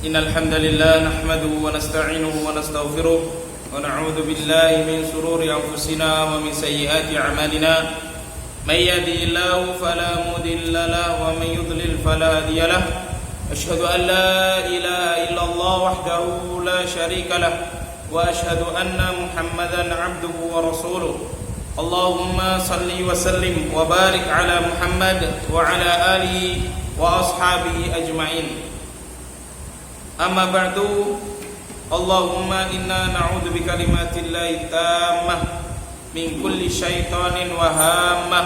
إن الحمد لله نحمده ونستعينه ونستغفره ونعوذ بالله من شرور أنفسنا ومن سيئات أعمالنا من يهده الله فلا مضل له ومن يضلل فلا هادي له أشهد أن لا إله إلا الله وحده لا شريك له وأشهد أن محمدا عبده ورسوله اللهم صل وسلم وبارك على محمد وعلى آله وأصحابه أجمعين أما بعد اللهم إنا نعوذ بكلمات الله التامة من كل شيطان وهامة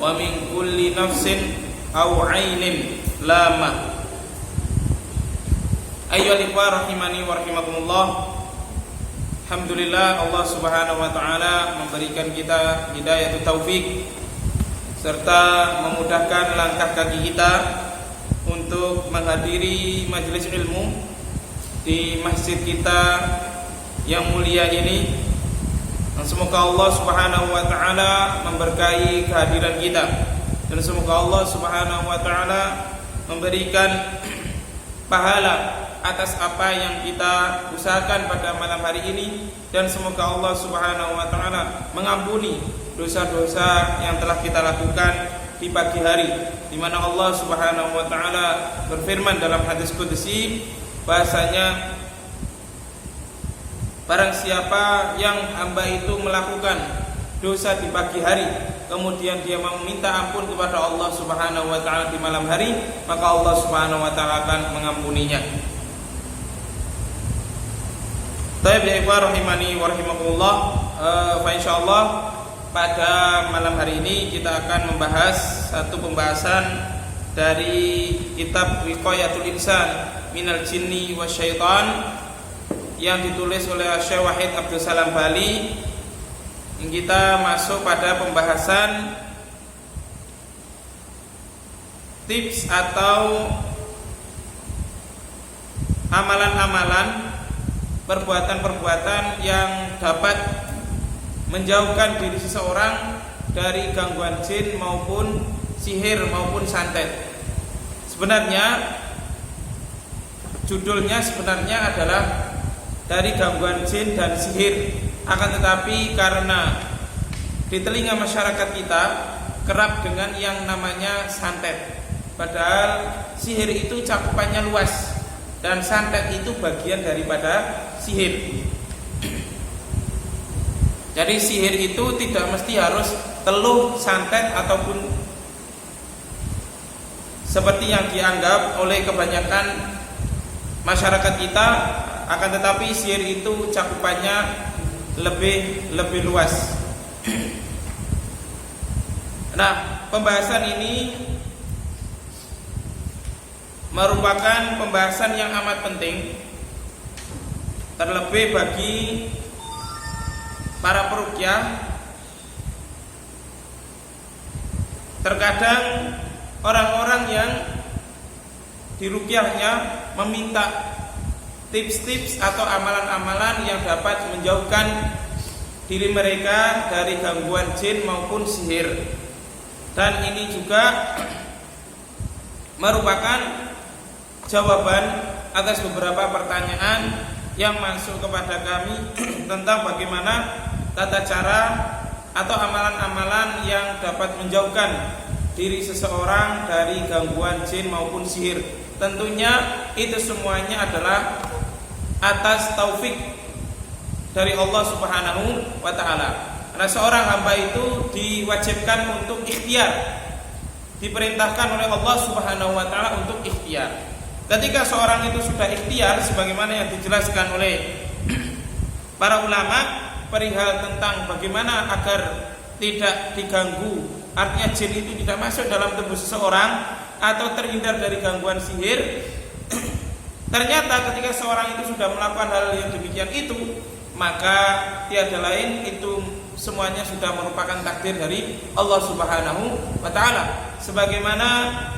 ومن كل نفس أو عين لامة أيها الإخوة rahimani wa rahimakumullah. Alhamdulillah, Allah subhanahu wa ta'ala memberikan kita hidayah taufik serta memudahkan langkah kaki kita untuk menghadiri majelis ilmu di masjid kita yang mulia ini. Dan semoga Allah subhanahu wa ta'ala memberkahi kehadiran kita, dan semoga Allah subhanahu wa ta'ala memberikan pahala atas apa yang kita usahakan pada malam hari ini, dan semoga Allah subhanahu wa ta'ala mengampuni dosa-dosa yang telah kita lakukan di pagi hari, di mana Allah subhanahu wa ta'ala berfirman dalam hadis qudsi bahasanya, barang siapa yang hamba itu melakukan dosa di pagi hari kemudian dia meminta ampun kepada Allah subhanahu wa ta'ala di malam hari, maka Allah subhanahu wa ta'ala akan mengampuninya. Baik ya ikhwah rahimani wa rahimakumullah, insyaallah pada malam hari ini kita akan membahas satu pembahasan dari kitab Wiqayatul Insan Minal Jinni Wasyaitan yang ditulis oleh Syekh Wahid Abdul Salam Bali. Kita masuk pada pembahasan tips atau amalan-amalan, perbuatan-perbuatan yang dapat menjauhkan diri seseorang dari gangguan jin maupun sihir maupun santet. Sebenarnya judulnya sebenarnya adalah dari gangguan jin dan sihir, akan tetapi karena di telinga masyarakat kita kerap dengan yang namanya santet, padahal sihir itu cakupannya luas dan santet itu bagian daripada sihir. Jadi sihir itu tidak mesti harus teluh, santet ataupun seperti yang dianggap oleh kebanyakan masyarakat kita, akan tetapi sihir itu cakupannya lebih luas. Nah, pembahasan ini merupakan pembahasan yang amat penting, terlebih bagi para peruqyah. Terkadang orang-orang yang diruqyahnya meminta tips-tips atau amalan-amalan yang dapat menjauhkan diri mereka dari gangguan jin maupun sihir. Dan ini juga merupakan jawaban atas beberapa pertanyaan yang masuk kepada kami tentang bagaimana tata cara atau amalan-amalan yang dapat menjauhkan diri seseorang dari gangguan jin maupun sihir. Tentunya itu semuanya adalah atas taufik dari Allah subhanahu wa ta'ala. Karena seorang hamba itu diwajibkan untuk ikhtiar, diperintahkan oleh Allah subhanahu wa ta'ala untuk ikhtiar. Ketika seorang itu sudah ikhtiar, sebagaimana yang dijelaskan oleh para ulama perihal tentang bagaimana agar tidak diganggu, artinya jin itu tidak masuk dalam tubuh seseorang atau terhindar dari gangguan sihir. Ternyata ketika seorang itu sudah melakukan hal yang demikian itu, maka tiada lain itu semuanya sudah merupakan takdir dari Allah subhanahu wa ta'ala. Sebagaimana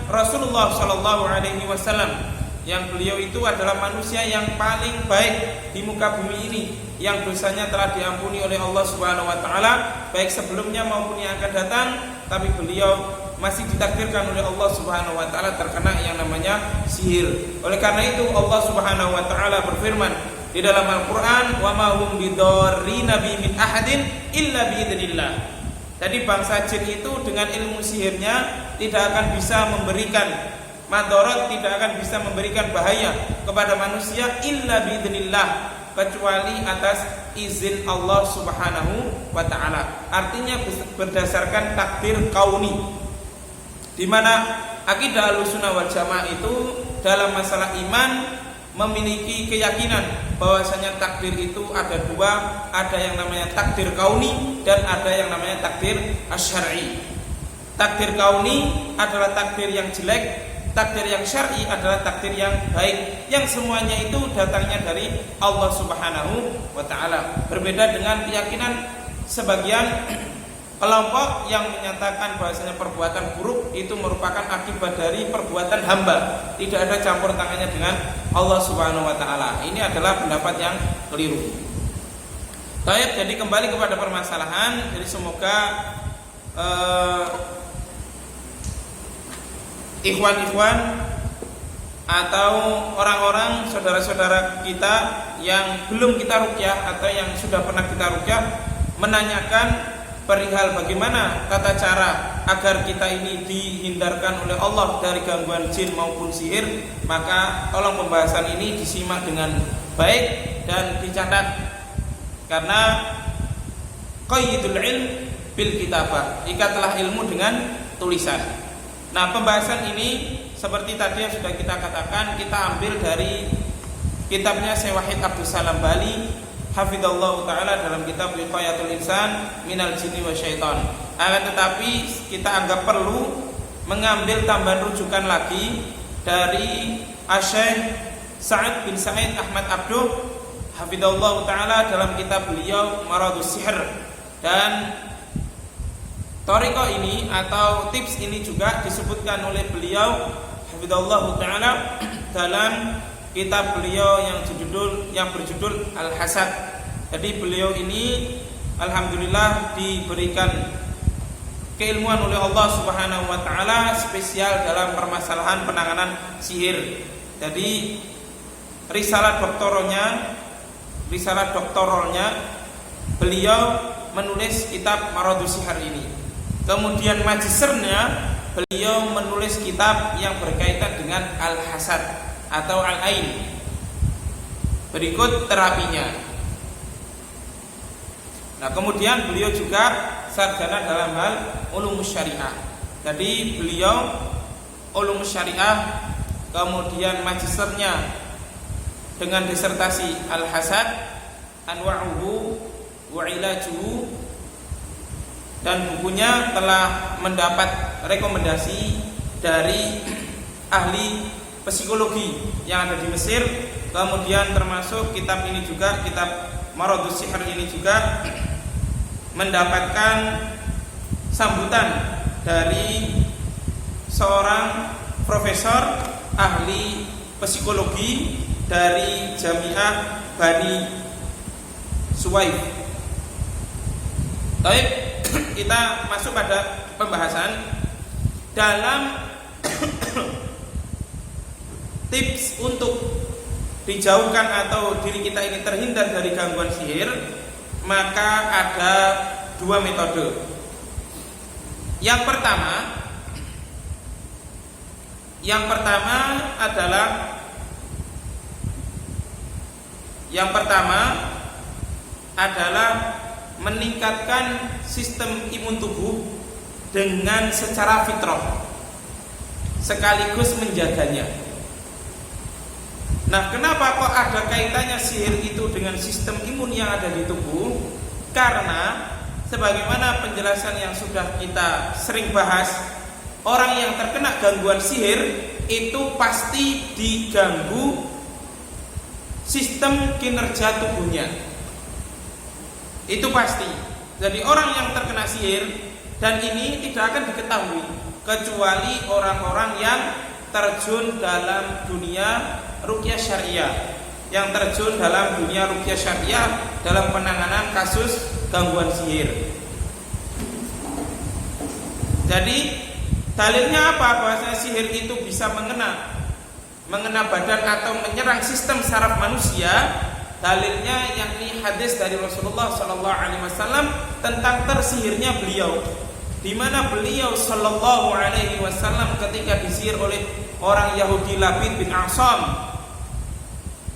Rasulullah sallallahu alaihi wasallam, yang beliau itu adalah manusia yang paling baik di muka bumi ini, yang dosanya telah diampuni oleh Allah subhanahu wa ta'ala baik sebelumnya maupun yang akan datang. Tapi beliau masih ditakdirkan oleh Allah Subhanahu wa taala terkena yang namanya sihir. Oleh karena itu Allah Subhanahu wa taala berfirman di dalam Al-Qur'an, "Wa ma hum bidarrina bi min ahadin illa biidznillah." Jadi bangsa jin itu dengan ilmu sihirnya tidak akan bisa memberikan madarat, tidak akan bisa memberikan bahaya kepada manusia illa biidznillah, kecuali atas izin Allah Subhanahu wa taala. Artinya berdasarkan takdir kauni. Di mana akidah Ahlussunnah wal Jamaah itu dalam masalah iman memiliki keyakinan bahwasanya takdir itu ada dua, ada yang namanya takdir kauni dan ada yang namanya takdir asy'ari. Takdir kauni adalah takdir yang jelek, takdir yang syar'i adalah takdir yang baik, yang semuanya itu datangnya dari Allah Subhanahu wa taala. Berbeda dengan keyakinan sebagian kelompok yang menyatakan bahwasanya perbuatan buruk itu merupakan akibat dari perbuatan hamba, tidak ada campur tangannya dengan Allah Subhanahu wa taala. Ini adalah pendapat yang keliru. Baik, jadi kembali kepada permasalahan. Jadi semoga ikhwan-ikhwan atau orang-orang saudara-saudara kita yang belum kita ruqyah atau yang sudah pernah kita ruqyah menanyakan perihal bagaimana tata cara agar kita ini dihindarkan oleh Allah dari gangguan jin maupun sihir, maka tolong pembahasan ini disimak dengan baik dan dicatat, karena qayyidul ilm bil kitabah, ikatlah ilmu dengan tulisan. Nah, pembahasan ini seperti tadi yang sudah kita katakan, kita ambil dari kitabnya Syekh Wahid Abdus Salam Bali hafidhallahu ta'ala dalam kitab Wiqayatul Insan minal jinni wasyaitan. Akan tetapi kita anggap perlu mengambil tambahan rujukan lagi dari Syekh Sa'id bin Sa'id Ahmad Abduh hafidhallahu ta'ala dalam kitab beliau Maradus Sihr. Dan thariqah ini atau tips ini juga disebutkan oleh beliau hafidhallahu ta'ala dalam kitab beliau yang berjudul Al-Hasad. Jadi beliau ini alhamdulillah diberikan keilmuan oleh Allah Subhanahu wa taala spesial dalam permasalahan penanganan sihir. Jadi risalah doktoralnya beliau menulis kitab Maradus Sihr ini. Kemudian magisternya beliau menulis kitab yang berkaitan dengan Al-Hasad atau al-ain. Berikut terapinya. Nah, kemudian beliau juga sarjana dalam hal ulumus syariah. Jadi beliau ulumus syariah, kemudian magisternya dengan disertasi al-hasad, anwa'uhu wa ilajuhu, dan bukunya telah mendapat rekomendasi dari ahli psikologi yang ada di Mesir. Kemudian termasuk kitab ini juga, kitab Maradus Sihr ini juga mendapatkan sambutan dari seorang profesor ahli psikologi dari Jami'ah Bani Suwaid. Baik, kita masuk pada pembahasan dalam tips untuk dijauhkan atau diri kita ini terhindar dari gangguan sihir. Maka ada dua metode. Yang pertama adalah meningkatkan sistem imun tubuh dengan secara fitrah, sekaligus menjaganya. Nah, kenapa kok ada kaitannya sihir itu dengan sistem imun yang ada di tubuh? Karena sebagaimana penjelasan yang sudah kita sering bahas, orang yang terkena gangguan sihir itu pasti diganggu sistem kinerja tubuhnya. Itu pasti. Jadi orang yang terkena sihir, dan ini tidak akan diketahui kecuali orang-orang yang terjun dalam dunia ruqyah syariah, yang terjun dalam dunia ruqyah syariah dalam penanganan kasus gangguan sihir. Jadi Dalilnya apa? Bahwasanya sihir itu bisa mengena badan atau menyerang sistem saraf manusia. Dalilnya yakni hadis dari Rasulullah Sallallahu Alaihi Wasallam tentang tersihirnya beliau, di mana beliau Sallallahu Alaihi Wasallam ketika disihir oleh orang Yahudi Labid bin A'sam,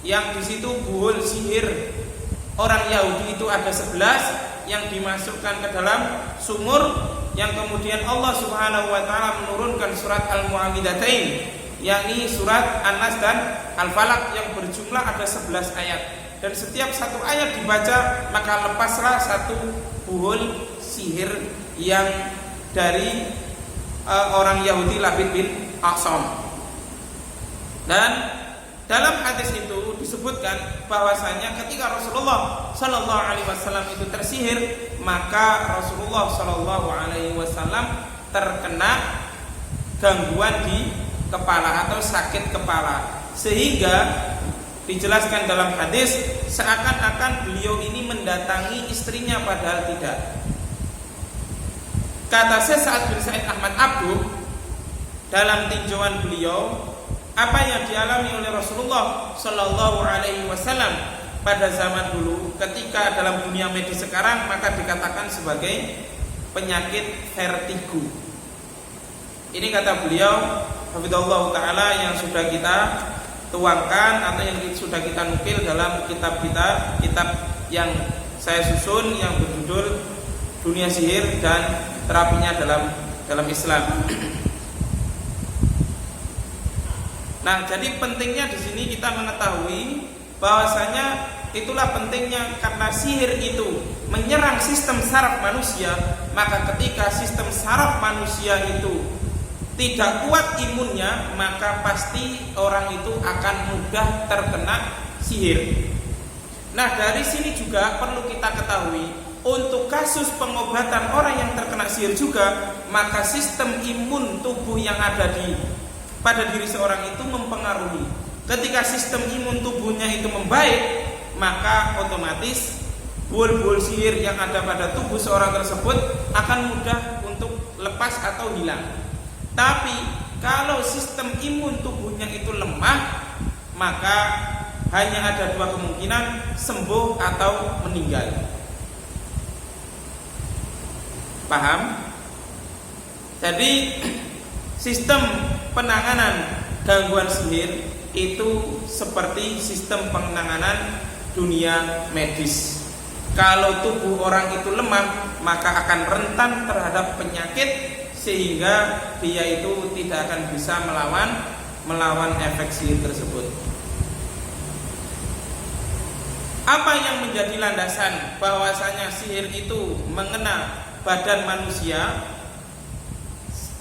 yang di situ buhul sihir orang Yahudi itu ada 11 yang dimasukkan ke dalam sumur, yang kemudian Allah Subhanahu wa taala menurunkan surat Al-Mu'awwidzatain, yakni surat An-Nas dan Al-Falaq yang berjumlah ada 11 ayat, dan setiap satu ayat dibaca maka lepaslah satu buhul sihir yang dari orang Yahudi Labid bin A'sam. Dan dalam hadis itu disebutkan bahwasanya ketika Rasulullah Sallallahu Alaihi Wasallam itu tersihir, maka Rasulullah Sallallahu Alaihi Wasallam terkena gangguan di kepala atau sakit kepala, sehingga dijelaskan dalam hadis seakan-akan beliau ini mendatangi istrinya padahal tidak. Kata Syekh Sa'ad bin Sa'id Ahmad Abduh dalam tinjauan beliau, apa yang dialami oleh Rasulullah Sallallahu Alaihi Wasallam pada zaman dulu ketika dalam dunia medis sekarang maka dikatakan sebagai penyakit vertigo. Ini kata beliau hafizallahu taala yang sudah kita tuangkan atau yang sudah kita nukil dalam kitab yang saya susun yang berjudul Dunia Sihir dan Terapinya dalam Islam. Nah, jadi pentingnya di sini kita mengetahui bahwasanya itulah pentingnya karena sihir itu menyerang sistem saraf manusia, maka ketika sistem saraf manusia itu tidak kuat imunnya, maka pasti orang itu akan mudah terkena sihir. Nah, dari sini juga perlu kita ketahui, untuk kasus pengobatan orang yang terkena sihir juga, maka sistem imun tubuh yang ada pada diri seorang itu mempengaruhi. Ketika sistem imun tubuhnya itu membaik, maka otomatis buhul-buhul sihir yang ada pada tubuh seorang tersebut akan mudah untuk lepas atau hilang. Tapi kalau sistem imun tubuhnya itu lemah, maka hanya ada dua kemungkinan, sembuh atau meninggal. Paham? Jadi sistem penanganan gangguan sihir itu seperti sistem penanganan dunia medis. Kalau tubuh orang itu lemah, maka akan rentan terhadap penyakit, sehingga dia itu tidak akan bisa melawan efek sihir tersebut. Apa yang menjadi landasan bahwasanya sihir itu mengena badan manusia?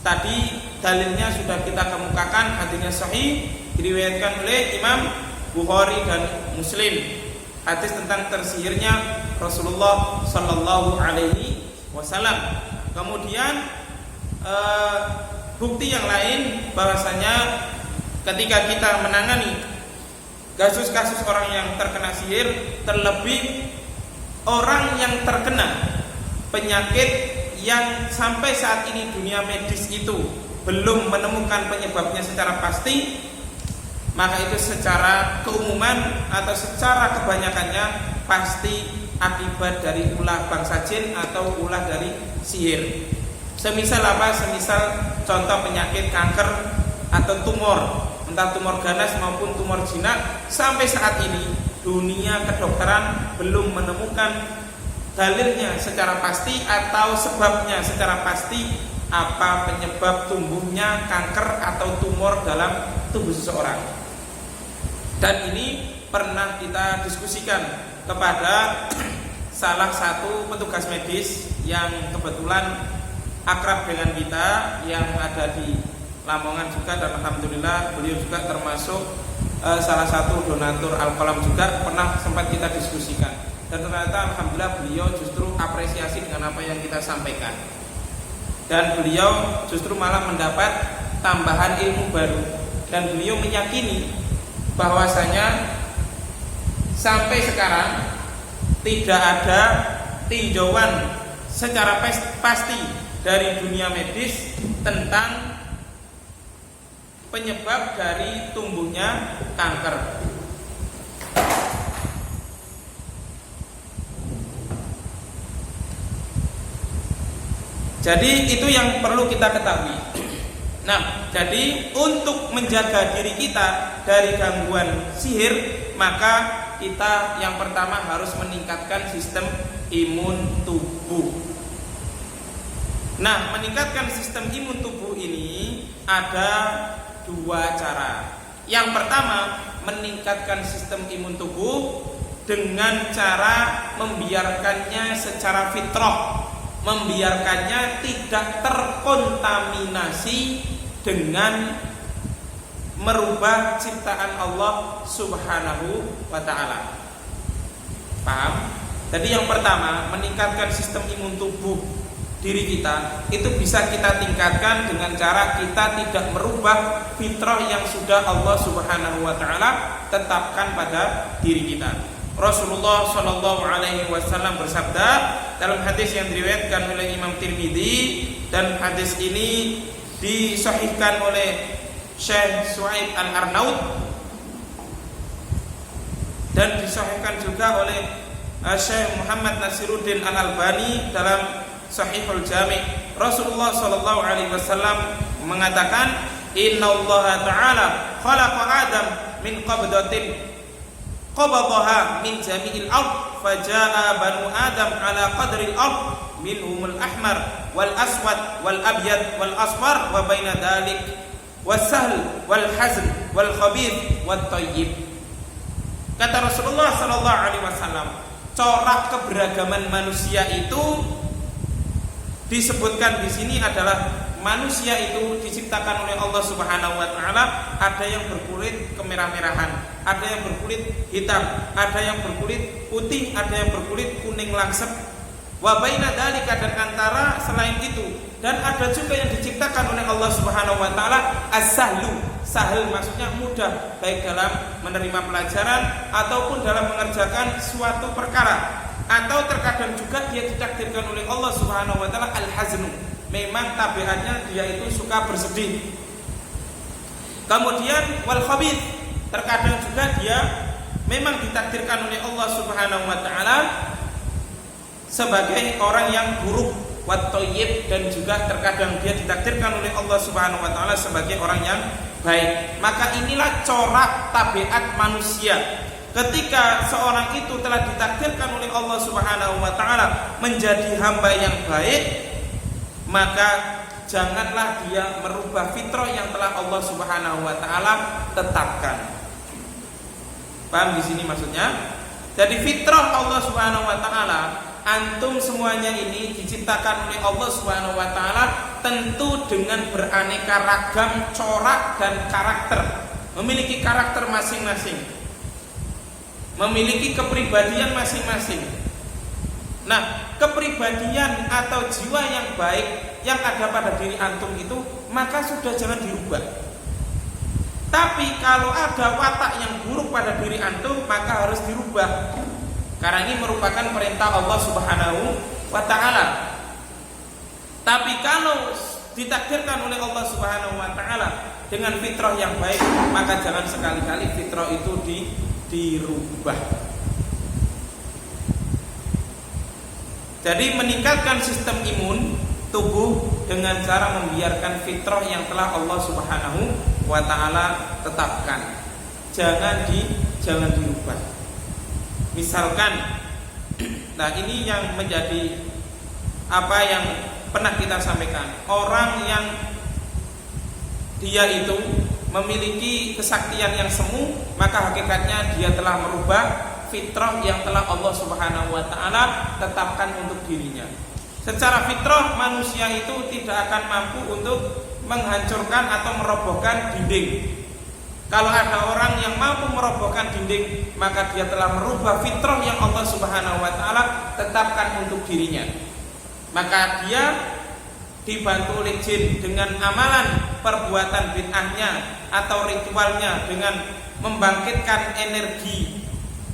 Tadi dalilnya sudah kita kemukakan, hadisnya sahih, diriwayatkan oleh Imam Bukhari dan Muslim. Hadis tentang tersihirnya Rasulullah Sallallahu Alaihi Wasallam. Kemudian bukti yang lain bahwasanya ketika kita menangani kasus-kasus orang yang terkena sihir, terlebih orang yang terkena penyakit yang sampai saat ini dunia medis itu belum menemukan penyebabnya secara pasti, maka itu secara keumuman atau secara kebanyakannya pasti akibat dari ulah bangsa jin atau ulah dari sihir. Semisal apa? Semisal contoh penyakit kanker atau tumor, entah tumor ganas maupun tumor jinak, sampai saat ini dunia kedokteran belum menemukan dalilnya secara pasti atau sebabnya secara pasti apa penyebab tumbuhnya kanker atau tumor dalam tubuh seseorang. Dan ini pernah kita diskusikan kepada salah satu petugas medis yang kebetulan akrab dengan kita, yang ada di Lamongan juga, dan alhamdulillah beliau juga termasuk salah satu donatur Al-Qalam juga, pernah sempat kita diskusikan. Dan ternyata alhamdulillah beliau justru apresiasi dengan apa yang kita sampaikan, dan beliau justru malah mendapat tambahan ilmu baru, dan beliau meyakini bahwasanya sampai sekarang tidak ada tinjauan secara pasti dari dunia medis tentang penyebab dari tumbuhnya kanker. Jadi itu yang perlu kita ketahui. Nah, jadi untuk menjaga diri kita dari gangguan sihir, maka kita yang pertama harus meningkatkan sistem imun tubuh. Nah, meningkatkan sistem imun tubuh ini ada dua cara. Yang pertama, meningkatkan sistem imun tubuh dengan cara membiarkannya secara fitrah, membiarkannya tidak terkontaminasi dengan merubah ciptaan Allah Subhanahu wa ta'ala. Paham? Jadi yang pertama, meningkatkan sistem imun tubuh diri kita itu bisa kita tingkatkan dengan cara kita tidak merubah fitrah yang sudah Allah Subhanahu wa ta'ala tetapkan pada diri kita. Rasulullah Shallallahu Alaihi Wasallam bersabda dalam hadis yang diriwayatkan oleh Imam Tirmidzi, dan hadis ini disahihkan oleh Syekh Suhaib Al-Arnaud dan disahihkan juga oleh Syekh Muhammad Nasiruddin Al-Albani dalam Sahihul Jami'. Rasulullah Shallallahu Alaihi Wasallam mengatakan, Inna Allah Taala khalaqa Adam min qabdatin qabadaha min jami'il ard, faja'a banu Adam ala qadril ard, minhumul ahmar wal aswad wal abyad wal asfar wa baina dalik wasahl wal hazn wal khabith wat thayyib. Kata Rasulullah sallallahu alaihi wasallam, corak keberagaman manusia itu disebutkan di sini adalah manusia itu diciptakan oleh Allah Subhanahu wa taala, ada yang berkulit kemerah-merahan, ada yang berkulit hitam, ada yang berkulit putih, ada yang berkulit kuning langsep. Wa baina dzalika, dan antara selain itu, dan ada juga yang diciptakan oleh Allah Subhanahu wa taala as-sahlu. Sahel maksudnya mudah, baik dalam menerima pelajaran ataupun dalam mengerjakan suatu perkara. Atau terkadang juga dia ditakdirkan oleh Allah Subhanahu wa taala al-haznu. Memang tabiatnya dia itu suka bersedih. Kemudian wal khabith, terkadang juga dia memang ditakdirkan oleh Allah Subhanahu wa taala sebagai orang yang buruk, wat thayyib, dan juga terkadang dia ditakdirkan oleh Allah Subhanahu wa taala sebagai orang yang baik. Maka inilah corak tabiat manusia. Ketika seorang itu telah ditakdirkan oleh Allah Subhanahu wa taala menjadi hamba yang baik, maka janganlah dia merubah fitrah yang telah Allah Subhanahu wa taala tetapkan. Paham di sini maksudnya? Jadi fitrah Allah Subhanahu wa taala, antum semuanya ini diciptakan oleh Allah Subhanahu wa taala tentu dengan beraneka ragam corak dan karakter, memiliki karakter masing-masing, memiliki kepribadian masing-masing. Nah, kepribadian atau jiwa yang baik yang ada pada diri antum itu maka sudah jangan dirubah. Tapi kalau ada watak yang buruk pada diri antum maka harus dirubah, karena ini merupakan perintah Allah Subhanahu wa taala. Tapi kalau ditakdirkan oleh Allah Subhanahu wa taala dengan fitrah yang baik, maka jangan sekali-kali fitrah itu dirubah. Jadi meningkatkan sistem imun tubuh dengan cara membiarkan fitrah yang telah Allah Subhanahu wa taala tetapkan. Jangan dirubah. Misalkan, nah ini yang menjadi apa yang pernah kita sampaikan. Orang yang dia itu memiliki kesaktian yang semu, maka hakikatnya dia telah merubah fitrah yang telah Allah Subhanahu wa taala tetapkan untuk dirinya. Secara fitrah manusia itu tidak akan mampu untuk menghancurkan atau merobohkan dinding. Kalau ada orang yang mampu merobohkan dinding, maka dia telah merubah fitrah yang Allah Subhanahu wa taala tetapkan untuk dirinya. Maka dia dibantu oleh jin dengan amalan perbuatan bid'ahnya atau ritualnya, dengan membangkitkan energi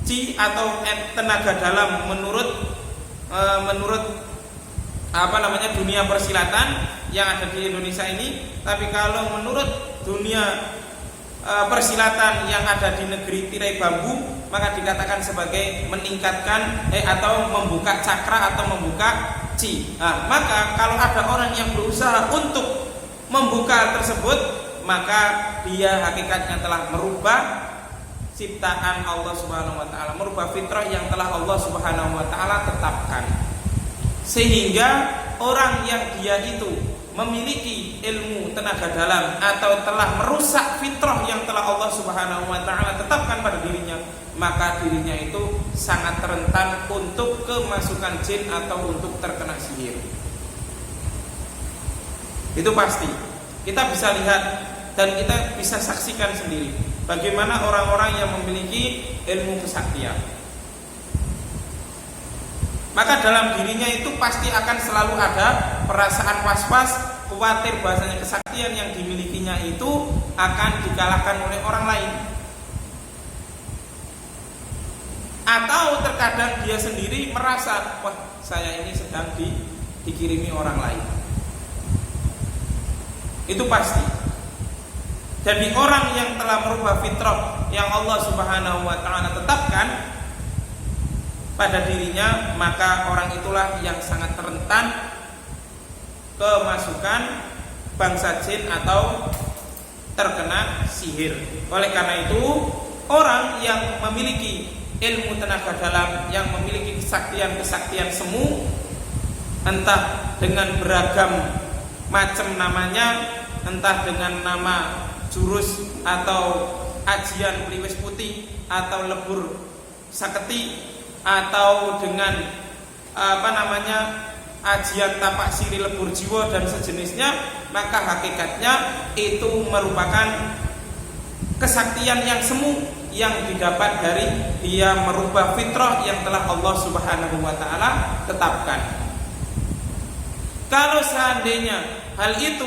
chi atau tenaga dalam menurut dunia persilatan, yang ada di Indonesia ini. Tapi kalau menurut dunia persilatan yang ada di negeri tirai bambu, maka dikatakan sebagai meningkatkan atau membuka cakra atau membuka chi. Maka kalau ada orang yang berusaha untuk membuka tersebut, maka dia hakikatnya telah merubah ciptaan Allah Subhanahu wa taala, merubah fitrah yang telah Allah Subhanahu wa taala tetapkan. Sehingga orang yang dia itu memiliki ilmu tenaga dalam atau telah merusak fitrah yang telah Allah Subhanahu wa taala tetapkan pada dirinya, maka dirinya itu sangat rentan untuk kemasukan jin atau untuk terkena sihir. Itu pasti. Kita bisa lihat dan kita bisa saksikan sendiri bagaimana orang-orang yang memiliki ilmu kesaktian. Maka dalam dirinya itu pasti akan selalu ada perasaan was-was, khawatir bahasanya kesaktian yang dimilikinya itu akan dikalahkan oleh orang lain. Atau terkadang dia sendiri merasa, wah saya ini sedang dikirimi orang lain. Itu pasti. Jadi orang yang telah merubah fitrah yang Allah Subhanahu wa taala tetapkan pada dirinya, maka orang itulah yang sangat rentan kemasukan bangsa jin atau terkena sihir. Oleh karena itu, orang yang memiliki ilmu tenaga dalam, yang memiliki kesaktian-kesaktian semu, entah dengan beragam macam namanya, entah dengan nama jurus atau ajian peliwis putih atau lebur saketi atau dengan ajian tapak siri lebur jiwa dan sejenisnya, maka hakikatnya itu merupakan kesaktian yang semu yang didapat dari dia merubah fitrah yang telah Allah Subhanahu wa taala tetapkan. Kalau seandainya hal itu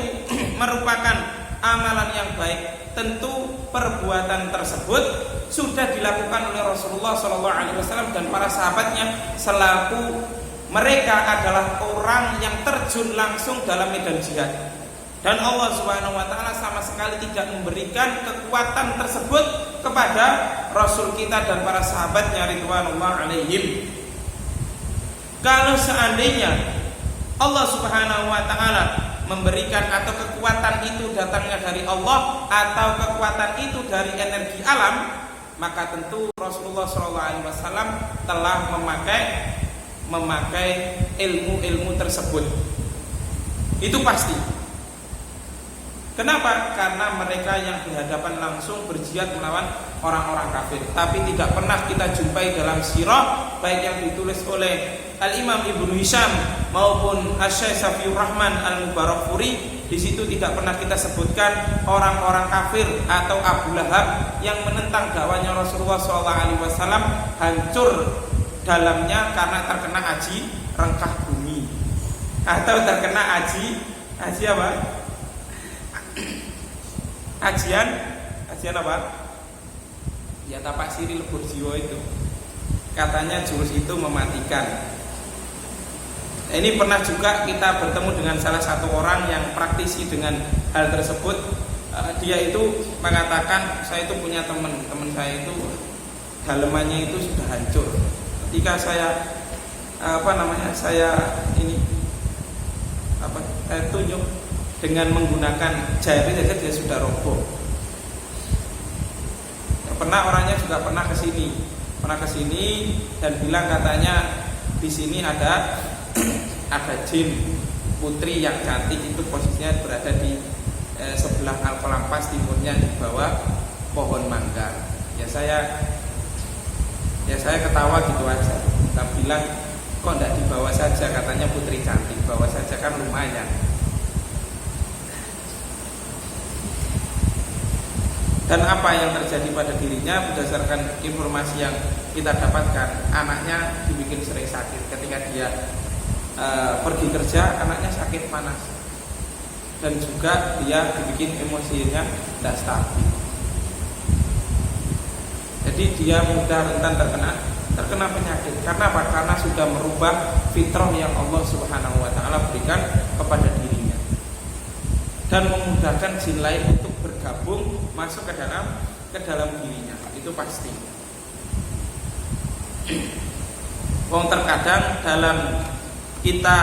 merupakan amalan yang baik, tentu perbuatan tersebut sudah dilakukan oleh Rasulullah SAW dan para sahabatnya, selaku mereka adalah orang yang terjun langsung dalam medan jihad. Dan Allah Subhanahu wa taala sama sekali tidak memberikan kekuatan tersebut kepada Rasul kita dan para sahabatnya ridwanullah alaihim. Kalau seandainya Allah Subhanahu wa taala memberikan atau kekuatan itu datangnya dari Allah atau kekuatan itu dari energi alam, maka tentu Rasulullah SAW telah memakai ilmu-ilmu tersebut. Itu pasti. Kenapa? Karena mereka yang berhadapan langsung berjihad melawan orang-orang kafir. Tapi tidak pernah kita jumpai dalam sirah, baik yang ditulis oleh Al-Imam Ibnu Hisham maupun Asy-Syaikh Safiur Rahman Al-Mubarakfuri, di situ tidak pernah kita sebutkan orang-orang kafir atau Abu Lahab yang menentang dakwahnya Rasulullah SAW hancur dalamnya karena terkena aji rengkah bumi atau terkena aji apa? Ajian apa? Ya tapak siri lebur jiwa itu. Katanya jurus itu mematikan. Ini pernah juga kita bertemu dengan salah satu orang yang praktisi dengan hal tersebut. Dia itu mengatakan, saya itu punya teman saya itu dalemannya itu sudah hancur. Ketika saya saya tunjuk dengan menggunakan jari saja dia sudah roboh. Orangnya juga pernah ke sini dan bilang katanya di sini ada jin putri yang cantik, itu posisinya berada di sebelah Alkolampas timurnya di bawah pohon mangga. Ya saya ketawa gitu aja. Kita bilang kok tidak dibawa saja, katanya putri cantik, bawa saja kan lumayan. Dan apa yang terjadi pada dirinya berdasarkan informasi yang kita dapatkan, anaknya dibikin sering sakit. Ketika dia pergi kerja, anaknya sakit panas, dan juga dia dibikin emosinya tidak stabil. Jadi dia mudah rentan terkena penyakit. Karena apa? Karena sudah merubah fitrah yang Allah Subhanahu wa taala berikan kepada dirinya. dan memudahkan jin lain untuk bergabung masuk ke dalam dirinya. Itu pasti. Wong terkadang dalam kita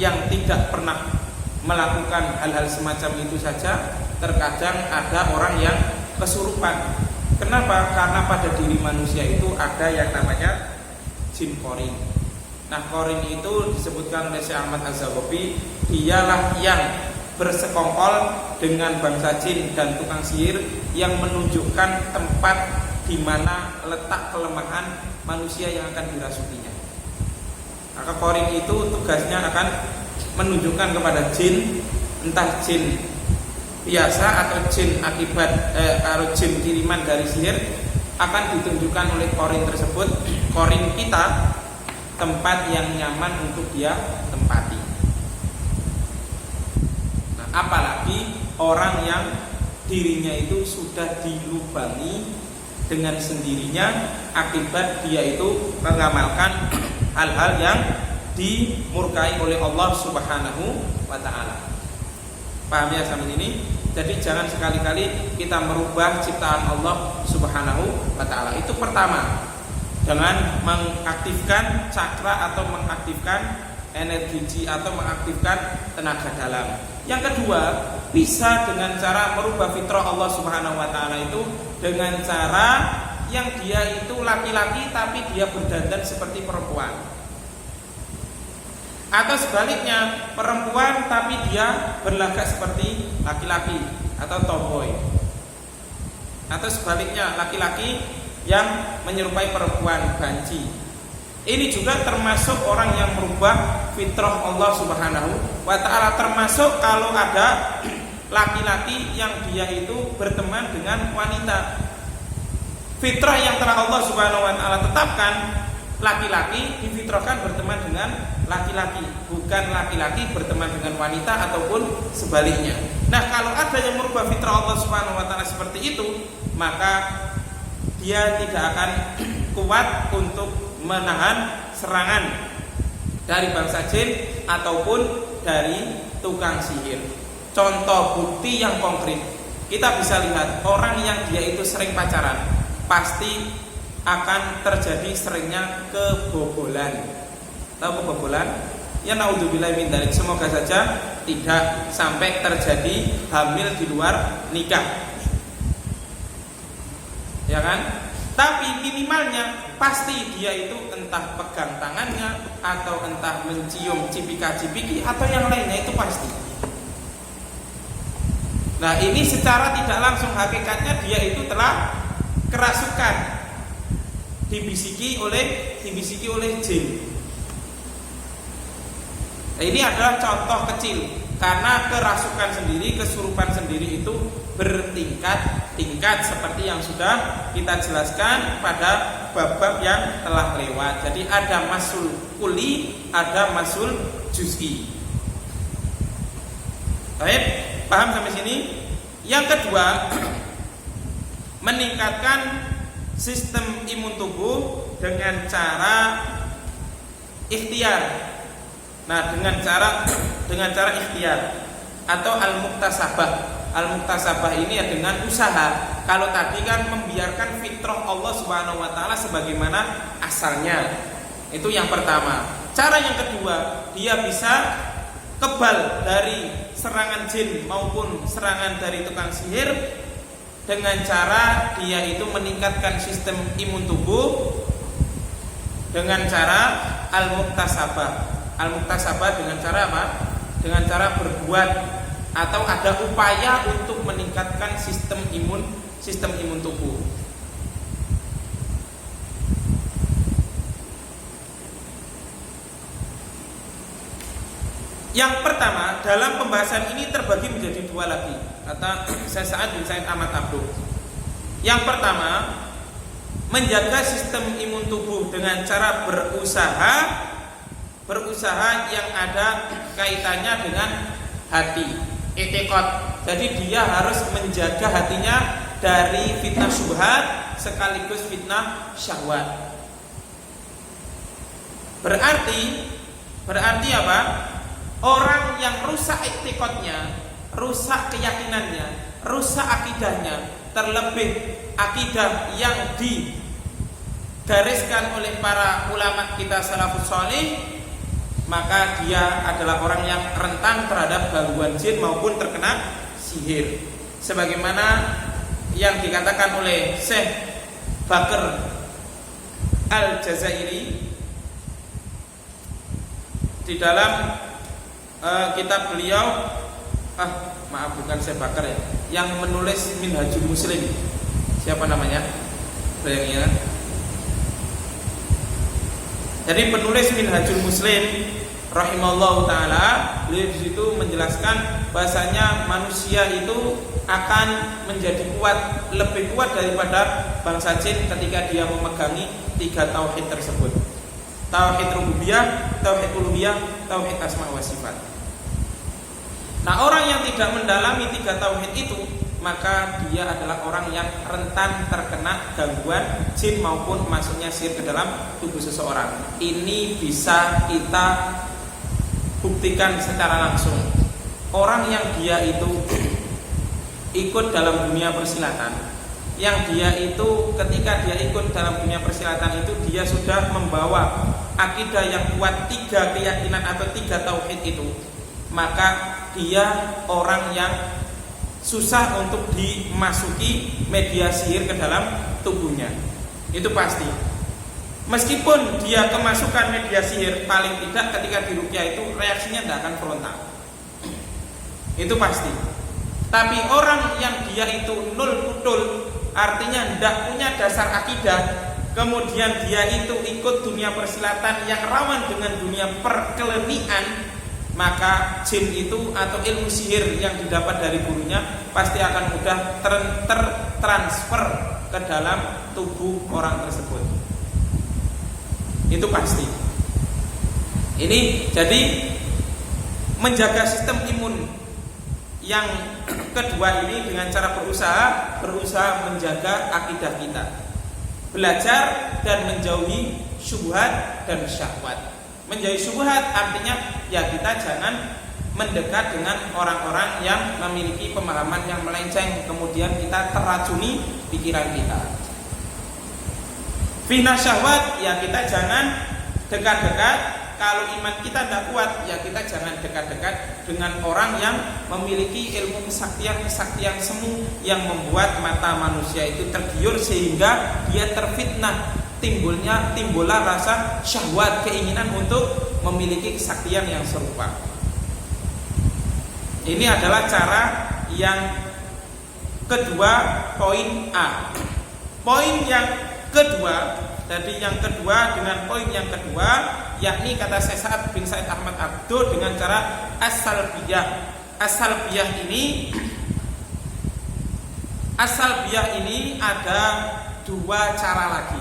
yang tidak pernah melakukan hal-hal semacam itu saja, terkadang ada orang yang kesurupan. Kenapa? Karena pada diri manusia itu ada yang namanya jin korin. Nah, korin itu disebutkan oleh Syekh Ahmad Az-Zagobi, dialah yang bersekongkol dengan bangsa jin dan tukang sihir yang menunjukkan tempat di mana letak kelemahan manusia yang akan dirasukinya. Maka korin itu tugasnya akan menunjukkan kepada jin, entah jin biasa atau jin akibat atau jin kiriman dari sihir, akan ditunjukkan oleh korin tersebut, korin kita, tempat yang nyaman untuk dia tempati. Nah, apalagi orang yang dirinya itu sudah dilubangi dengan sendirinya akibat dia itu mengamalkan hal-hal yang dimurkai oleh Allah Subhanahu wa ta'ala. Paham ya sampai ini? Jadi jangan sekali-kali kita merubah ciptaan Allah Subhanahu wa ta'ala. Itu pertama, dengan mengaktifkan cakra atau mengaktifkan energi ji atau mengaktifkan tenaga dalam. Yang kedua, bisa dengan cara merubah fitrah Allah Subhanahu wa ta'ala itu dengan cara yang dia itu laki-laki tapi dia berdandan seperti perempuan. Atau sebaliknya, perempuan tapi dia berlagak seperti laki-laki atau tomboy. Atau sebaliknya, laki-laki yang menyerupai perempuan, banci. Ini juga termasuk orang yang merubah fitrah Allah Subhanahu wa ta'ala. Termasuk kalau ada laki-laki yang dia itu berteman dengan wanita. Fitrah yang telah Allah Subhanahu wa ta'ala tetapkan, laki-laki difitrahkan berteman dengan laki-laki, bukan laki-laki berteman dengan wanita ataupun sebaliknya. Nah, kalau ada yang merubah fitrah Allah Subhanahu wa ta'ala seperti itu, maka dia tidak akan kuat untuk menahan serangan dari bangsa jin ataupun dari tukang sihir. Contoh bukti yang konkret, kita bisa lihat orang yang dia itu sering pacaran, pasti akan terjadi seringnya kebobolan. Tahu kebobolan? Ya naudzubillah min dzalik. Semoga saja tidak sampai terjadi hamil di luar nikah. Ya kan? Tapi minimalnya pasti dia itu entah pegang tangannya atau entah mencium cipika-cipiki atau yang lainnya, itu pasti. Nah, ini secara tidak langsung hakikatnya dia itu telah kerasukan, dibisiki oleh jin. Nah, ini adalah contoh kecil, karena kerasukan sendiri, kesurupan sendiri itu bertingkat-tingkat seperti yang sudah kita jelaskan pada bab-bab yang telah lewat. Jadi ada masul kuli, ada masul juz'i. Baik, paham sampai sini? Yang kedua, meningkatkan sistem imun tubuh dengan cara ikhtiar. Nah, dengan cara ikhtiar atau al-muktasabah. Al-muktasabah ini ya dengan usaha. Kalau tadi kan membiarkan fitrah Allah Subhanahu wa ta'ala sebagaimana asalnya. Itu yang pertama. Cara yang kedua, dia bisa kebal dari serangan jin maupun serangan dari tukang sihir dengan cara dia itu meningkatkan sistem imun tubuh dengan cara al-muktasabah. Al-muktasabah dengan cara apa? Dengan cara berbuat atau ada upaya untuk meningkatkan sistem imun tubuh. Yang pertama, dalam pembahasan ini terbagi menjadi dua lagi, kata Syekh Sa'ad bin Said Ahmad Abduh. Yang pertama, menjaga sistem imun tubuh dengan cara berusaha yang ada kaitannya dengan hati, i'tiqad. Jadi dia harus menjaga hatinya dari fitnah syubhat sekaligus fitnah syahwat. Berarti apa? Orang yang rusak i'tiqadnya, rusak keyakinannya, rusak akidahnya, terlebih akidah yang digariskan oleh para ulama kita salafus salih, maka dia adalah orang yang rentan terhadap gangguan jin maupun terkena sihir. Sebagaimana yang dikatakan oleh Syekh Bakr Al-Jazairi di dalam kitab beliau, maaf bukan Syekh Bakr ya, yang menulis Minhajul Muslim. Siapa namanya? Bayangnya. Jadi penulis Minhajul Muslim rahimallahu taala, beliau di situ menjelaskan bahasanya manusia itu akan menjadi kuat, lebih kuat daripada bangsa jin ketika dia memegangi 3 tauhid tersebut. Tauhid rububiyah, tauhid uluhiyah, tauhid asma wa sifat. Nah, orang yang tidak mendalami 3 tauhid itu, maka dia adalah orang yang rentan terkena gangguan jin maupun masuknya sihir ke dalam tubuh seseorang. Ini bisa kita buktikan secara langsung. Orang yang dia itu ikut dalam dunia persilatan, yang dia itu ketika dia ikut dalam dunia persilatan itu dia sudah membawa akidah yang kuat, 3 keyakinan atau 3 tauhid itu, maka dia orang yang susah untuk dimasuki media sihir ke dalam tubuhnya. Itu pasti. Meskipun dia kemasukan media sihir, paling tidak ketika diruqyah itu reaksinya tidak akan frontal. Itu pasti. Tapi orang yang dia itu nul putul, artinya tidak punya dasar akidah, kemudian dia itu ikut dunia persilatan yang rawan dengan dunia perkelenian, maka jin itu atau ilmu sihir yang didapat dari gurunya pasti akan mudah tertransfer ke dalam tubuh orang tersebut. Itu pasti. Ini jadi menjaga sistem imun yang kedua ini dengan cara berusaha menjaga akidah kita, belajar dan menjauhi syubhat dan syahwat. Menjauhi syubhat artinya ya kita jangan mendekat dengan orang-orang yang memiliki pemahaman yang melenceng, kemudian kita teracuni pikiran kita. Fitnah syahwat ya kita jangan dekat-dekat. Kalau iman kita tidak kuat, ya kita jangan dekat-dekat dengan orang yang memiliki ilmu kesaktian semu yang membuat mata manusia itu tergiur sehingga dia terfitnah, timbullah rasa syahwat, keinginan untuk memiliki kesaktian yang serupa. Ini adalah cara yang kedua, poin A. Poin yang kedua, tadi yang kedua dengan poin yang kedua, yakni kata Syekh Sa'ad bin Said Ahmad Abdo dengan cara as-salbiyah. As-salbiyah ini ada 2 cara lagi.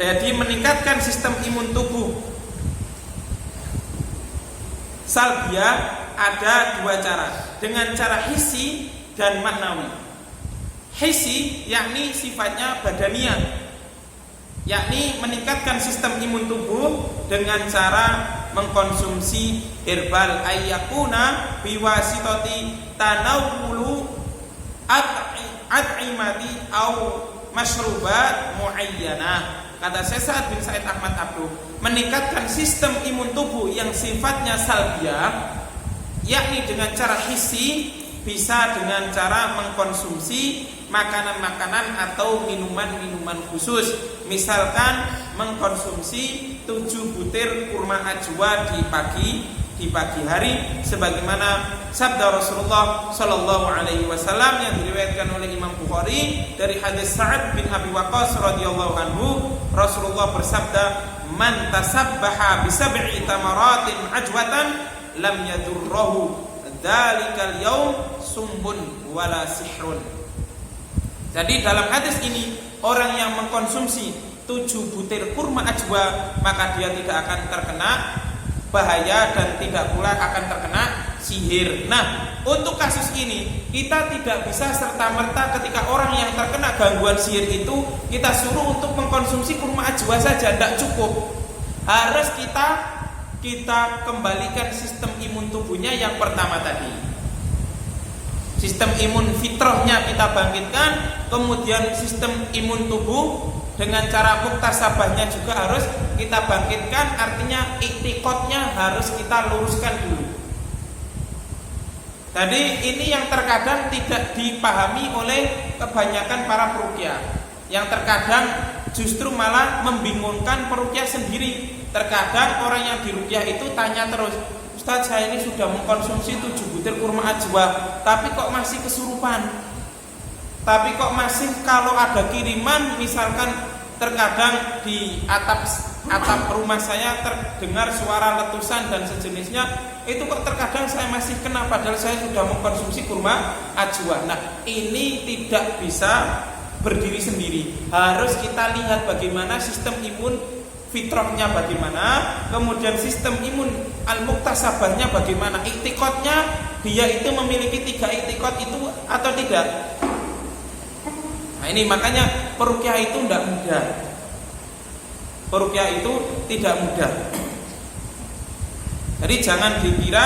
Jadi meningkatkan sistem imun tubuh. Salbiyah ada 2 cara, dengan cara hissi dan maknawi. Hissi yakni sifatnya badaniah, yakni meningkatkan sistem imun tubuh dengan cara mengkonsumsi herbal ayyakuna biwasitati tanawulu at'imati au masyrubat muayyanah. Kata Syekh Sa'ad bin Said Ahmad Abdo, meningkatkan sistem imun tubuh yang sifatnya salbiyah, yakni dengan cara hissi, bisa dengan cara mengkonsumsi makanan-makanan atau minuman-minuman khusus. Misalkan mengkonsumsi 7 butir kurma ajwa di pagi hari, sebagaimana sabda Rasulullah Shallallahu Alaihi Wasallam yang diriwayatkan oleh Imam Bukhari dari hadis Sa'ad bin Abi Waqqas radhiyallahu anhu. Rasulullah bersabda, "Man tasabbaha bi 7 tamaratin ajwatan lam yadurruhu dzalikal yaum sumbun wala sihrun." Jadi dalam hadis ini, orang yang mengkonsumsi 7 butir kurma ajwa, maka dia tidak akan terkena bahaya dan tidak pula akan terkena sihir. Nah, untuk kasus ini kita tidak bisa serta-merta ketika orang yang terkena gangguan sihir itu kita suruh untuk mengkonsumsi kurma ajwa saja, tidak cukup. Harus kita kembalikan sistem imun tubuhnya yang pertama tadi. Sistem imun fitrahnya kita bangkitkan, kemudian sistem imun tubuh dengan cara muktasabahnya juga harus kita bangkitkan. Artinya iktikadnya harus kita luruskan dulu. Jadi ini yang terkadang tidak dipahami oleh kebanyakan para peruqyah, yang terkadang justru malah membingungkan peruqyah sendiri. Terkadang orang yang diruqyah itu tanya terus, Ustaz, saya ini sudah mengkonsumsi 7 butir kurma ajwa, tapi kok masih kesurupan? Tapi kok masih kalau ada kiriman, misalkan terkadang di atap rumah saya terdengar suara letusan dan sejenisnya, itu kok terkadang saya masih kena padahal saya sudah mengkonsumsi kurma ajwa. Nah, ini tidak bisa berdiri sendiri. Harus kita lihat bagaimana sistem imun fitrahnya bagaimana, kemudian sistem imun al-muktasabahnya bagaimana, iktikadnya dia itu memiliki 3 iktikad itu atau tidak. Nah ini makanya peruqyah itu tidak mudah. Peruqyah itu tidak mudah. Jadi jangan dikira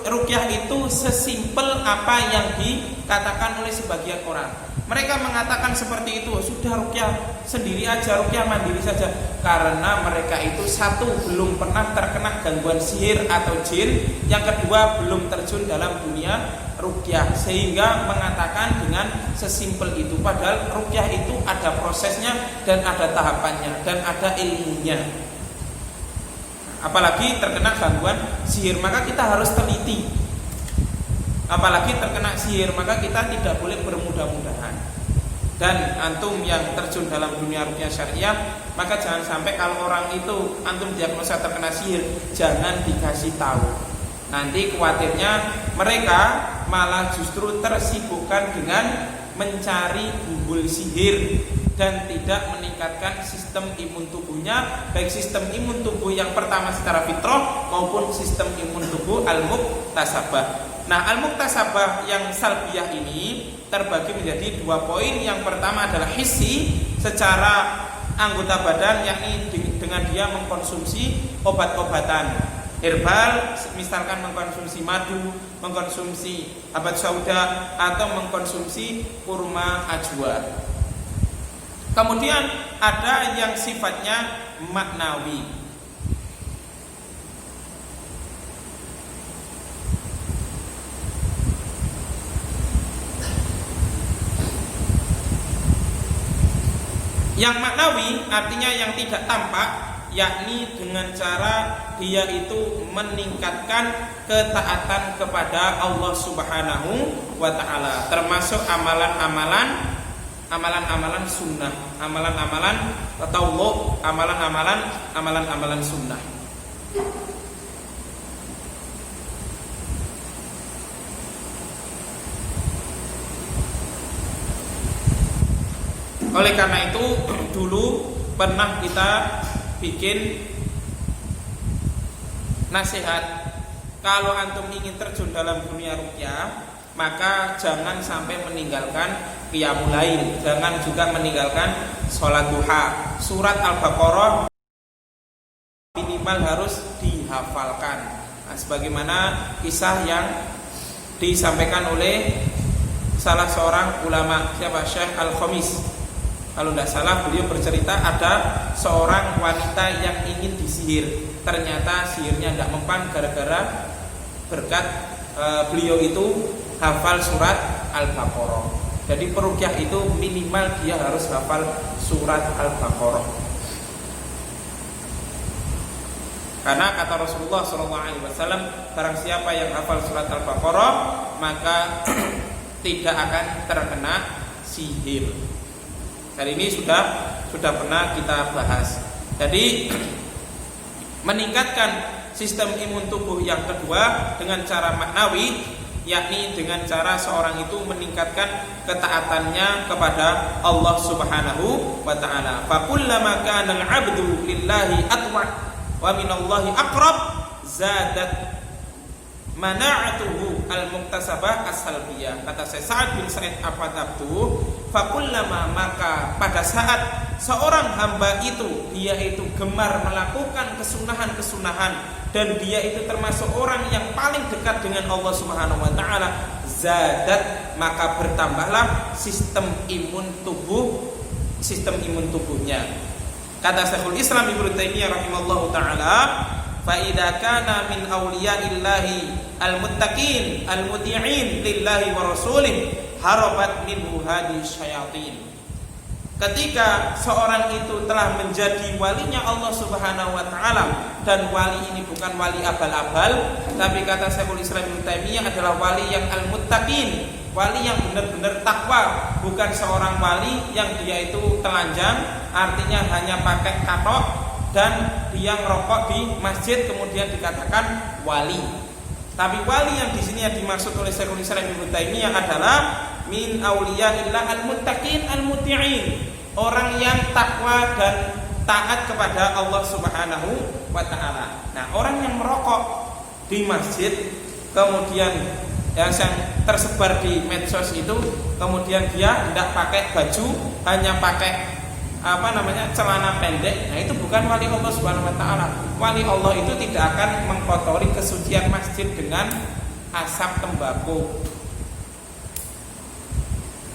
ruqyah itu sesimpel apa yang dikatakan oleh sebagian orang. Mereka mengatakan seperti itu, sudah ruqyah sendiri aja, ruqyah mandiri saja. Karena mereka itu satu, belum pernah terkena gangguan sihir atau jin. Yang kedua, belum terjun dalam dunia ruqyah, sehingga mengatakan dengan sesimpel itu. Padahal ruqyah itu ada prosesnya dan ada tahapannya dan ada ilmunya. Apalagi terkena gangguan sihir, maka kita harus teliti. Apalagi terkena sihir, maka kita tidak boleh bermudah-mudahan. Dan antum yang terjun dalam dunia ruqyah syariah, maka jangan sampai kalau orang itu antum diagnosa terkena sihir, jangan dikasih tahu. Nanti khawatirnya mereka malah justru tersibukkan dengan mencari bumbul sihir dan tidak meningkatkan sistem imun tubuhnya, baik sistem imun tubuh yang pertama secara fitrah maupun sistem imun tubuh al-muktasabah. Nah, al-muktasabah yang salbiyah ini terbagi menjadi 2 poin. Yang pertama adalah hissi, secara anggota badan, yakni dengan dia mengkonsumsi obat-obatan herbal, misalkan mengkonsumsi madu, mengkonsumsi habat sauda, atau mengkonsumsi kurma ajwa. Kemudian ada yang sifatnya maknawi. Yang maknawi artinya yang tidak tampak, yakni dengan cara dia itu meningkatkan ketaatan kepada Allah Subhanahu wa ta'ala, termasuk amalan-amalan sunnah, amalan-amalan tatawwu, amalan-amalan sunnah. Oleh karena itu dulu pernah kita bikin nasihat, kalau antum ingin terjun dalam dunia ruqyah, maka jangan sampai meninggalkan qiyamul lail, jangan juga meninggalkan sholat duha. Surat Al-Baqarah minimal harus dihafalkan. Nah, sebagaimana kisah yang disampaikan oleh salah seorang ulama, siapa, Syekh Al-Khamis. Kalau tidak salah beliau bercerita ada seorang wanita yang ingin disihir. Ternyata sihirnya tidak mempan gara-gara berkat beliau itu hafal surat Al-Baqarah. Jadi peruqyah itu minimal dia harus hafal surat Al-Baqarah. Karena kata Rasulullah SAW, barang siapa yang hafal surat Al-Baqarah maka tidak akan terkena sihir. Hari ini sudah pernah kita bahas. Jadi meningkatkan sistem imun tubuh yang kedua dengan cara maknawi, yakni dengan cara seorang itu meningkatkan ketaatannya kepada Allah Subhanahu wa ta'ala. Fa kullama kana al-'abdu lillahi atwa wa minallahi aqrab zadat mana'atuhu al-muktasabah as-salbiyah. Kata saya Sa'ad bin Sa'id Afatabtu, fakullama, maka pada saat seorang hamba itu dia itu gemar melakukan kesunahan-kesunahan dan dia itu termasuk orang yang paling dekat dengan Allah Subhanahu wa ta'ala, zadat, maka bertambahlah sistem imun tubuhnya. Kata Syekhul Islam Ibnu Taimiyah rahimallahu taala, fa idza kana min auliya'illahi al-muttaqin al-muti'in lillahi wa rasulih harabat minhu hadhihi syayatin. Ketika seorang itu telah menjadi walinya Allah Subhanahu wa taala, dan wali ini bukan wali abal-abal, tapi kata Syekhul Islam Ibnu Taimiyah adalah wali yang al-muttaqin, wali yang benar-benar takwa, bukan seorang wali yang dia itu telanjang, artinya hanya pakai katok dan dia ngerokok di masjid kemudian dikatakan wali. Tapi wali yang di sini yang dimaksud oleh Syekhul Islam Ibnu Taimiyah adalah min auliyaillah al-muttaqin al-muti'in, orang yang takwa dan taat kepada Allah Subhanahu wa taala. Nah, orang yang merokok di masjid kemudian yang tersebar di medsos itu, kemudian dia tidak pakai baju, hanya pakai celana pendek, nah itu bukan wali Allah Subhanahu wa taala. Wali Allah itu tidak akan mengkotori kesucian masjid dengan asap tembakau.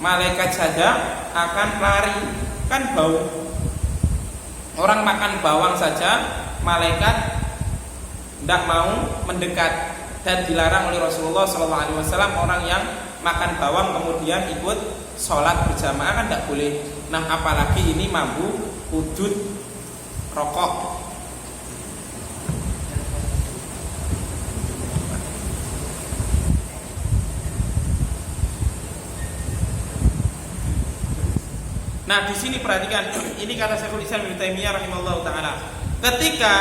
Malaikat saja akan lari, kan bau. Orang makan bawang saja malaikat tidak mau mendekat, dan dilarang oleh Rasulullah SAW orang yang makan bawang kemudian ikut sholat berjamaah, kan tidak boleh. Nah, apalagi ini mabuk udud rokok. Nah, di sini perhatikan, ini kata Syekhul Islam Ibnu Taimiyah rahimahullah taala. Ketika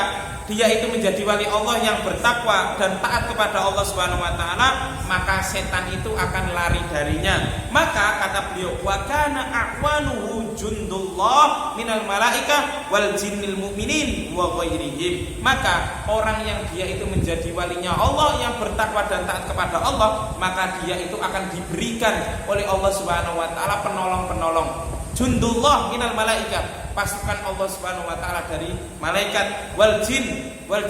dia itu menjadi wali Allah yang bertakwa dan taat kepada Allah Subhanahu wa taala, maka setan itu akan lari darinya. Maka kata beliau, wa kana a'wanuhu jundullah minal malaikah wal jinnil mu'minin wa ghairihim. Maka orang yang dia itu menjadi walinya Allah yang bertakwa dan taat kepada Allah, maka dia itu akan diberikan oleh Allah Subhanahu wa taala penolong-penolong. Jundullah minal malaikah, pasukan Allah Subhanahu wa taala dari malaikat, wal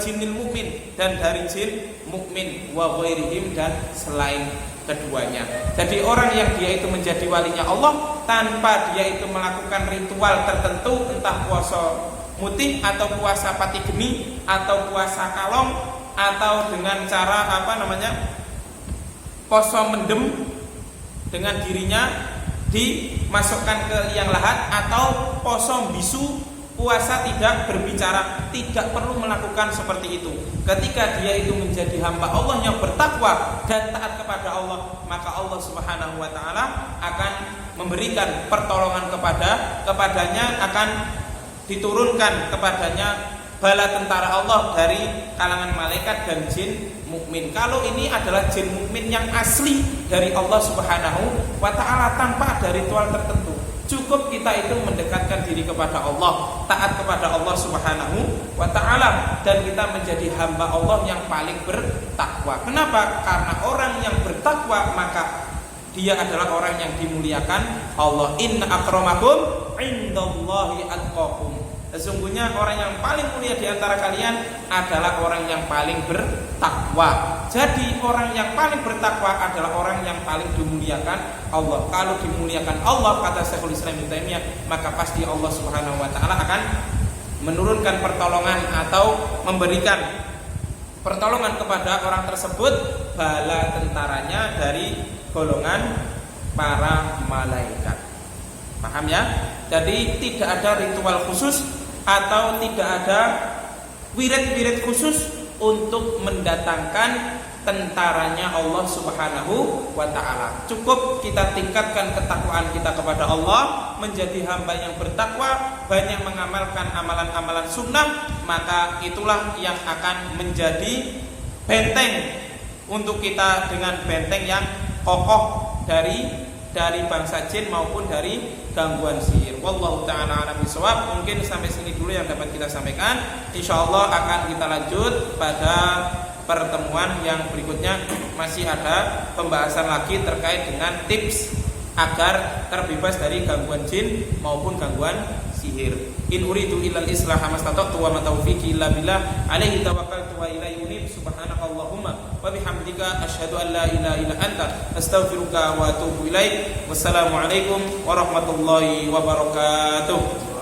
jinnil mukmin, dan dari jin mukmin, wa ghairihim, dan selain keduanya. Jadi orang yang dia itu menjadi walinya Allah tanpa dia itu melakukan ritual tertentu, entah puasa mutih atau puasa pati geni atau puasa kalong, atau dengan cara poso mendem dengan dirinya dimasukkan ke liang lahat, atau poso bisu, puasa tidak berbicara, tidak perlu melakukan seperti itu. Ketika dia itu menjadi hamba Allah yang bertakwa dan taat kepada Allah, maka Allah Subhanahu wa taala akan memberikan pertolongan kepadanya, akan diturunkan kepadanya bala tentara Allah dari kalangan malaikat dan jin mukmin. Kalau ini adalah jin mukmin yang asli dari Allah Subhanahu wa taala tanpa ada ritual tertentu. Cukup kita itu mendekatkan diri kepada Allah, taat kepada Allah Subhanahu wa taala, dan kita menjadi hamba Allah yang paling bertakwa. Kenapa? Karena orang yang bertakwa maka dia adalah orang yang dimuliakan Allah. Inna akramakum indallahi atqakum. Sesungguhnya orang yang paling mulia di antara kalian adalah orang yang paling bertakwa. Jadi orang yang paling bertakwa adalah orang yang paling dimuliakan Allah. Kalau dimuliakan Allah, kata Syekhul Islam Ibnu Taimiyah, maka pasti Allah Subhanahu wa taala akan menurunkan pertolongan atau memberikan pertolongan kepada orang tersebut, bala tentaranya dari golongan para malaikat. Paham ya? Jadi tidak ada ritual khusus atau tidak ada wirid-wirid khusus untuk mendatangkan tentaranya Allah Subhanahu wa taala. Cukup kita tingkatkan ketakwaan kita kepada Allah, menjadi hamba yang bertakwa, banyak mengamalkan amalan-amalan sunnah, maka itulah yang akan menjadi benteng untuk kita, dengan benteng yang kokoh dari bangsa jin maupun dari gangguan sihir. Wallahu ta'ala a'lam bishawab. Mungkin sampai sini dulu yang dapat kita sampaikan. Insyaallah akan kita lanjut pada pertemuan yang berikutnya. Masih ada pembahasan lagi terkait dengan tips agar terbebas dari gangguan jin maupun gangguan sihir. In uridu illal islaha mastata'tu wa ma taufiqi illa billah alaihi tawakkaltu wa ilaihi unib. Subhanakallahumma wa bihamdika asyhadu an la ilaha illa anta astaghfiruka wa atubu ilaik. Wassalamualaikum warahmatullahi wabarakatuh.